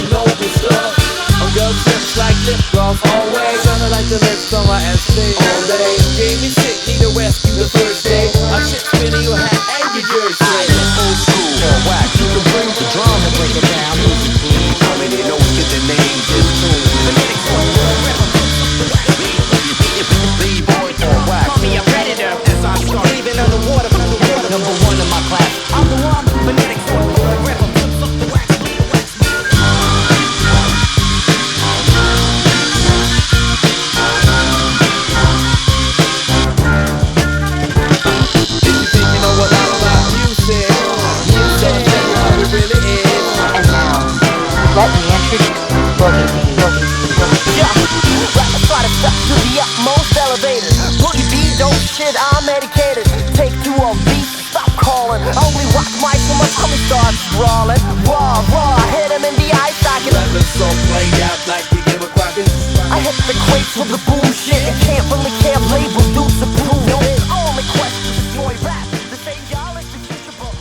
noble stuff. I'm girls just like lip gloss always. Tryna like the lips on my MC all day. Gave me sick, need a rescue the first day. I shit spinning, you had angry jersey. Old school or wax, you can bring the drum and break it down musically. How many notes get the name this tune? Phonetics on the rhythm. B-boy or wax. Call me a predator as I start leaving underwater. Number one in my class. I'm the one. Phonetics on the rhythm. The wax. Let me introduce Boogie B. Yeah, rapper try to step to the utmost elevator. Boogie B, don't shit, I'm medicated. Take two of these, stop calling. I only rock mic so my tummy starts sprawling. Raw, I hit him in the eye socket. Rapping so played out like we give a quack. I hit the crates with the boom shit and can't label dudes approve. No, only question is joy rap. The same y'all executable.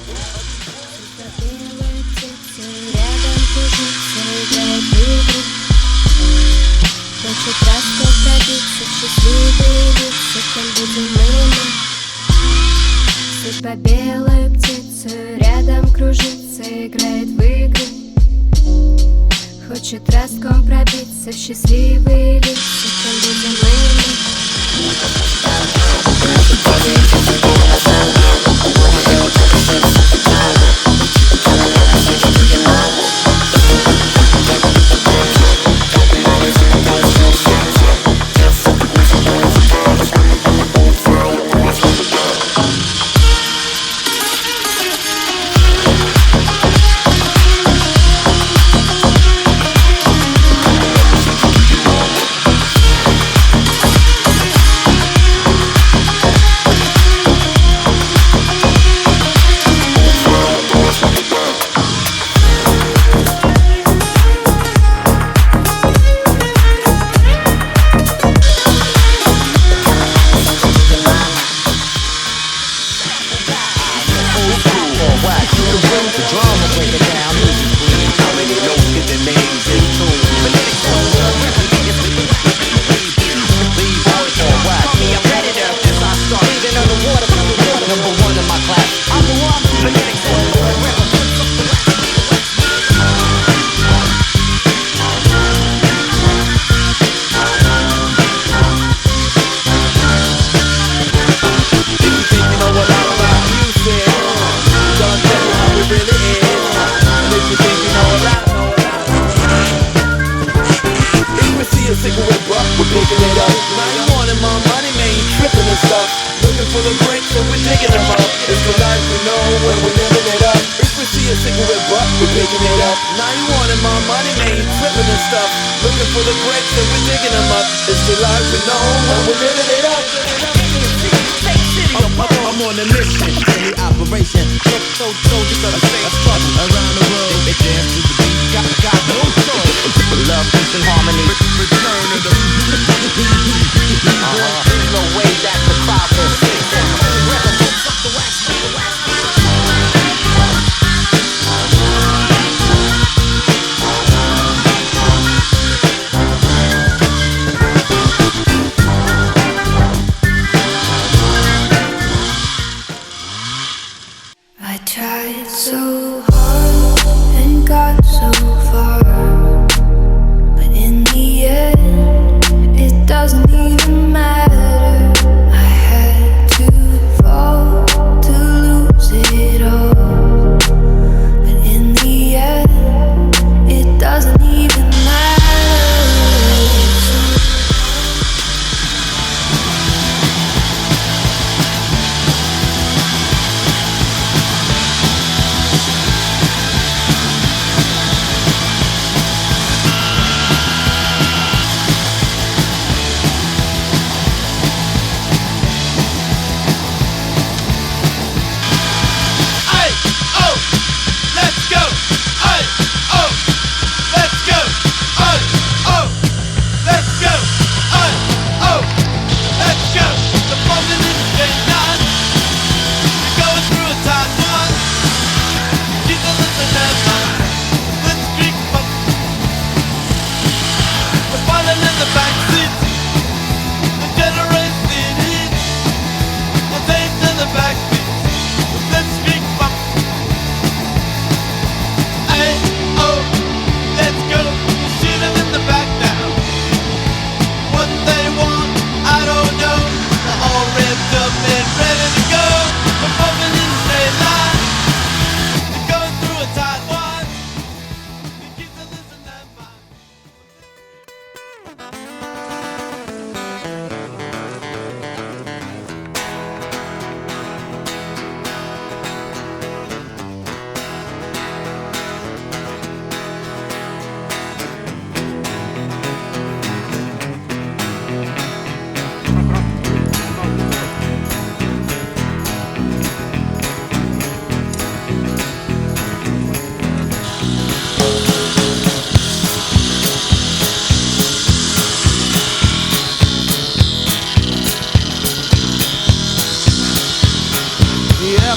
Хочет краской пробиться в счастливые лица, кем будем мы. Судьба белой птицы рядом кружится, играет в игры. Хочет ростком пробиться в счастливые лица, кем будем мы.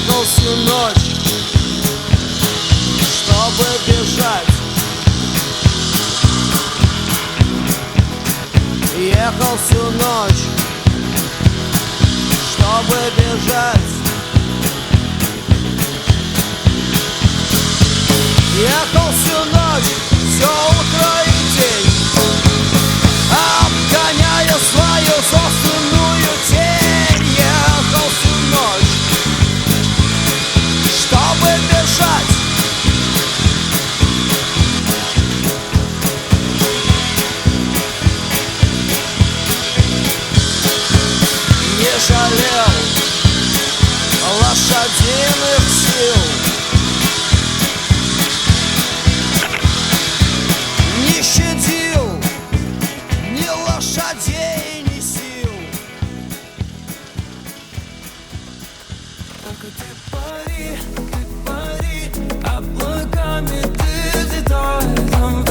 Ехал всю ночь, чтобы бежать. Ехал всю ночь, чтобы бежать. Ехал всю ночь, все утро и день, обгоняя свою собственную тень. Ехал всю ночь, чтобы бежать. Не жалел лошадиных сил, не щадил ни лошадей, ни сил. Только ты пари, облаками ты взлетай, там